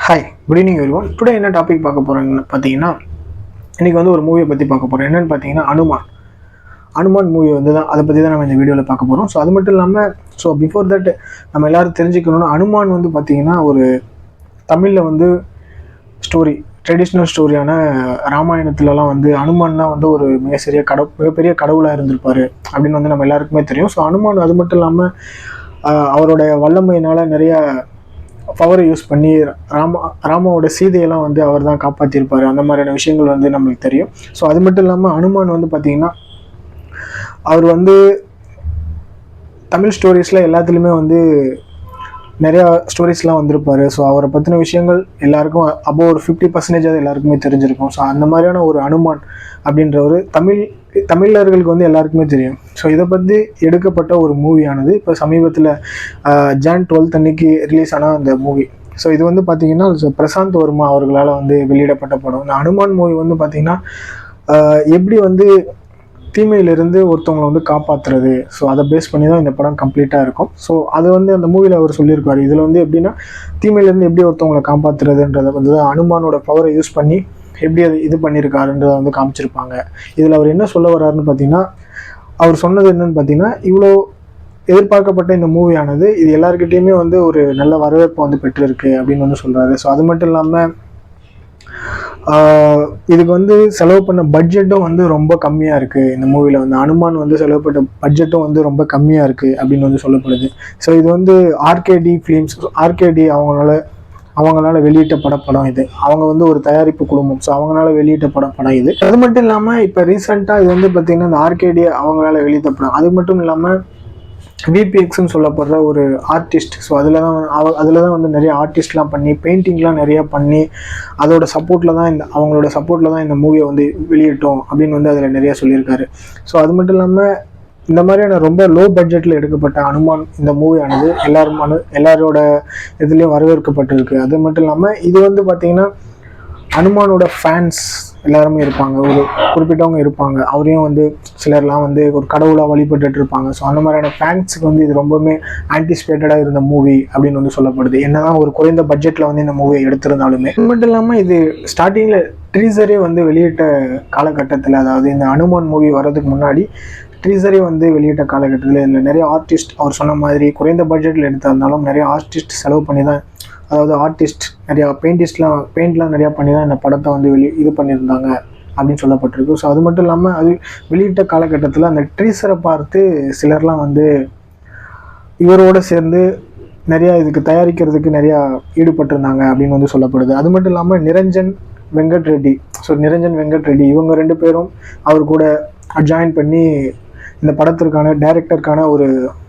Hi, good evening everyone. Today என்ன topic பார்க்க போகிறோன்னு பார்த்தீங்கன்னா, இன்றைக்கி வந்து ஒரு மூவியை பற்றி பார்க்க போகிறோம். என்னென்னு பார்த்தீங்கன்னா அனுமான் மூவி தான் அதை பற்றி தான் நம்ம இந்த வீடியோவில் பார்க்க போகிறோம். ஸோ அது மட்டும் இல்லாமல் பிஃபோர் தட் நம்ம எல்லோரும் தெரிஞ்சுக்கணுன்னா, அனுமான் வந்து பார்த்திங்கன்னா ஒரு தமிழில் வந்து ட்ரெடிஷ்னல் ஸ்டோரியான ராமாயணத்துலலாம் வந்து அனுமான் தான் வந்து ஒரு மிகப்பெரிய கடவுளாக இருந்திருப்பார் அப்படின்னு வந்து நம்ம எல்லாருக்குமே தெரியும். ஸோ அனுமான் அது மட்டும் இல்லாமல் அவருடைய வல்லமையினால் நிறையா பவரை யூஸ் பண்ணி ராமாவோட சீதையெல்லாம் வந்து அவர் தான் காப்பாற்றிருப்பார். அந்த மாதிரியான விஷயங்கள் வந்து நம்மளுக்கு தெரியும். ஸோ அது மட்டும் இல்லாமல் அனுமான் வந்து பார்த்திங்கன்னா அவர் வந்து தமிழ் ஸ்டோரிஸில் எல்லாத்துலேயுமே வந்து நிறையா ஸ்டோரிஸ்லாம் வந்திருப்பார். ஸோ அவரை பற்றின விஷயங்கள் எல்லாருக்கும் அபோவ் ஒரு 50% அது எல்லாருக்குமே தெரிஞ்சிருக்கும். ஸோ அந்த மாதிரியான ஒரு அனுமான் அப்படின்ற ஒரு தமிழர்களுக்கு வந்து எல்லாருக்குமே தெரியும். ஸோ இதை பற்றி எடுக்கப்பட்ட ஒரு மூவியானது இப்போ சமீபத்தில் ஜான் 12 அன்னைக்கு ரிலீஸ் ஆன அந்த மூவி. ஸோ இது வந்து பார்த்திங்கன்னா பிரசாந்த் வர்மா அவர்களால் வந்து வெளியிடப்பட்ட படம். இந்த அனுமான் மூவி வந்து பார்த்திங்கன்னா எப்படி வந்து தீமையிலிருந்து ஒருத்தவங்களை வந்து காப்பாற்றுறது, ஸோ அதை பேஸ் பண்ணி தான் இந்த படம் கம்ப்ளீட்டாக இருக்கும். ஸோ அது வந்து அந்த மூவியில் அவர் சொல்லியிருக்காரு. இதில் வந்து எப்படின்னா தீமையிலேருந்து எப்படி ஒருத்தவங்களை காப்பாற்றுறதுன்றதை வந்து அனுமானோட பவரை யூஸ் பண்ணி எப்படி அது இது பண்ணியிருக்காருன்றதை வந்து காமிச்சிருப்பாங்க. இதில் அவர் என்ன சொல்ல வர்றாருன்னு பார்த்தீங்கன்னா, அவர் சொன்னது என்னன்னு பார்த்தீங்கன்னா, இவ்வளோ எதிர்பார்க்கப்பட்ட இந்த மூவியானது இது எல்லாருக்கிட்டேயுமே வந்து ஒரு நல்ல வரவேற்பு வந்து பெற்றிருக்கு அப்படின்னு வந்து சொல்கிறாரு. ஸோ அது மட்டும் இல்லாமல் இதுக்கு வந்து செலவு பண்ண பட்ஜெட்டும் வந்து ரொம்ப கம்மியாக இருக்குது. இந்த மூவியில் வந்து அனுமான் வந்து செலவு பண்ண பட்ஜெட்டும் வந்து ரொம்ப கம்மியாக இருக்குது அப்படின்னு வந்து சொல்லப்படுது. ஸோ இது வந்து ஆர்கேடி ஃபிலிம்ஸ், ஆர்கேடி அவங்களால வெளியிட்ட படம் இது. அவங்க வந்து ஒரு தயாரிப்பு குழுமம். ஸோ அவங்களால வெளியிட்ட படம் இது. அது மட்டும் இல்லாமல் இப்போ ரீசெண்டாக இது வந்து பார்த்திங்கன்னா இந்த ஆர்கேடி அவங்களால வெளியிட்ட படம். அது மட்டும் இல்லாமல் விபிஎக்ஸ்ன்னு சொல்லப்படுற ஒரு ஆர்டிஸ்ட். ஸோ அதில் தான் வந்து நிறைய ஆர்டிஸ்ட்லாம் பண்ணி பெயிண்டிங்லாம் நிறையா பண்ணி அவங்களோட சப்போர்ட்டில் தான் இந்த மூவியை வந்து வெளியிட்டோம் அப்படின்னு வந்து அதில் நிறையா சொல்லியிருக்காரு. ஸோ அது மட்டும் இல்லாமல் இந்த மாதிரியான ரொம்ப லோ பட்ஜெட்டில் எடுக்கப்பட்ட அனுமான் இந்த மூவியானது எல்லாரோட இதுலேயும் வரவேற்கப்பட்டிருக்கு. அது மட்டும் இல்லாமல் இது வந்து பார்த்திங்கன்னா அனுமானோட ஃபேன்ஸ் எல்லாருமே இருப்பாங்க, ஒரு குறிப்பிட்டவங்க இருப்பாங்க. அவரையும் வந்து சிலர்லாம் வந்து ஒரு கடவுளாக வழிபட்டுட்டு இருப்பாங்க. ஸோ அந்த மாதிரியான ஃபேன்ஸுக்கு வந்து இது ரொம்பவுமே ஆன்டிசிபேட்டடாக இருந்த மூவி அப்படின்னு வந்து சொல்லப்படுது. என்னதான் ஒரு குறைந்த பட்ஜெட்டில் வந்து இந்த மூவியை எடுத்திருந்தாலுமே. அது மட்டும் இல்லாமல் இது ஸ்டார்டிங்கில் ட்ரீசரே வந்து வெளியிட்ட காலகட்டத்தில், அதாவது இந்த அனுமான் மூவி வர்றதுக்கு முன்னாடி ட்ரீசரே வந்து வெளியிட்ட காலகட்டத்தில் இதில் நிறைய ஆர்டிஸ்ட், அவர் சொன்ன மாதிரி குறைந்த பட்ஜெட்டில் எடுத்திருந்தாலும் நிறைய ஆர்டிஸ்ட் செலவு பண்ணி தான், அதாவது ஆர்டிஸ்ட் நிறையா பெயிண்ட்லாம் நிறையா பண்ணி தான் இந்த படத்தை வந்து இது பண்ணியிருந்தாங்க அப்படின்னு சொல்லப்பட்டிருக்கு. ஸோ அது மட்டும் இல்லாமல் அது வெளியிட்ட காலகட்டத்தில் அந்த ட்ரீசரை பார்த்து சிலர்லாம் வந்து இவரோடு சேர்ந்து நிறையா இதுக்கு தயாரிக்கிறதுக்கு நிறையா ஈடுபட்டிருந்தாங்க அப்படின்னு வந்து சொல்லப்படுது. அது மட்டும் இல்லாமல் நிரஞ்சன் வெங்கட் ரெட்டி இவங்க 2 பேரும் அவர் கூட ஜாயின் பண்ணி இந்த படத்திற்கான டைரக்டருக்கான ஒரு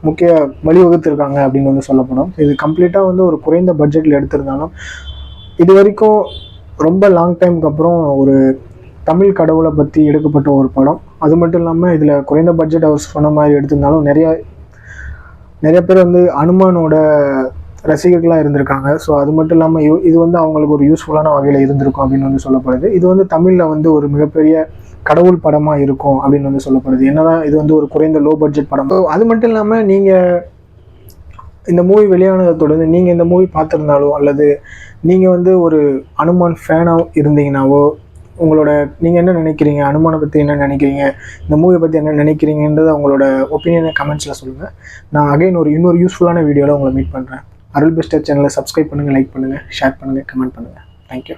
முக்கிய வழிவகுத்திருக்காங்க அப்படின்னு வந்து சொல்லப்படும். இது கம்ப்ளீட்டாக வந்து ஒரு குறைந்த பட்ஜெட்டில் எடுத்திருந்தாலும் இது வரைக்கும் ரொம்ப லாங் டைமுக்கு அப்புறம் ஒரு தமிழ் கடவுளை பற்றி எடுக்கப்பட்ட ஒரு படம். அது மட்டும் இல்லாமல் இதில் குறைந்த பட்ஜெட் அவர் சொன்ன மாதிரி எடுத்திருந்தாலும் நிறைய பேர் வந்து அனுமானோட ரசிகர்களாக இருந்திருக்காங்க. ஸோ அது மட்டும் இல்லாமல் இது வந்து அவங்களுக்கு ஒரு யூஸ்ஃபுல்லான வகையில் இருந்திருக்கும் அப்படின்னு வந்து சொல்லப்படுது. இது வந்து தமிழில் வந்து ஒரு மிகப்பெரிய கடவுள் படமாக இருக்கும் அப்படின்னு வந்து சொல்லப்படுது. என்னதான் இது வந்து ஒரு குறைந்த லோ பட்ஜெட் படம். அது மட்டும் இல்லாமல் நீங்கள் இந்த மூவி வெளியானதை தொடர்ந்து நீங்கள் இந்த மூவி பார்த்துருந்தாலோ அல்லது நீங்கள் வந்து ஒரு அனுமான் ஃபேனாக இருந்தீங்கன்னாவோ நீங்கள் என்ன நினைக்கிறீங்க, அனுமானை பற்றி என்ன நினைக்கிறீங்க, இந்த மூவியை பற்றி என்ன நினைக்கிறீங்கன்றது உங்களோட ஒப்பீனியனை கமெண்ட்ஸில் சொல்லுங்கள். நான் அகைன் இன்னொரு யூஸ்ஃபுல்லான வீடியோவில் உங்களை மீட் பண்ணுறேன். அருள் பெஸ்டர் சேனலை சப்ஸ்கிரைப் பண்ணுங்கள், லைக் பண்ணுங்கள், ஷேர் பண்ணுங்கள், கமெண்ட் பண்ணுங்கள். தேங்க்யூ.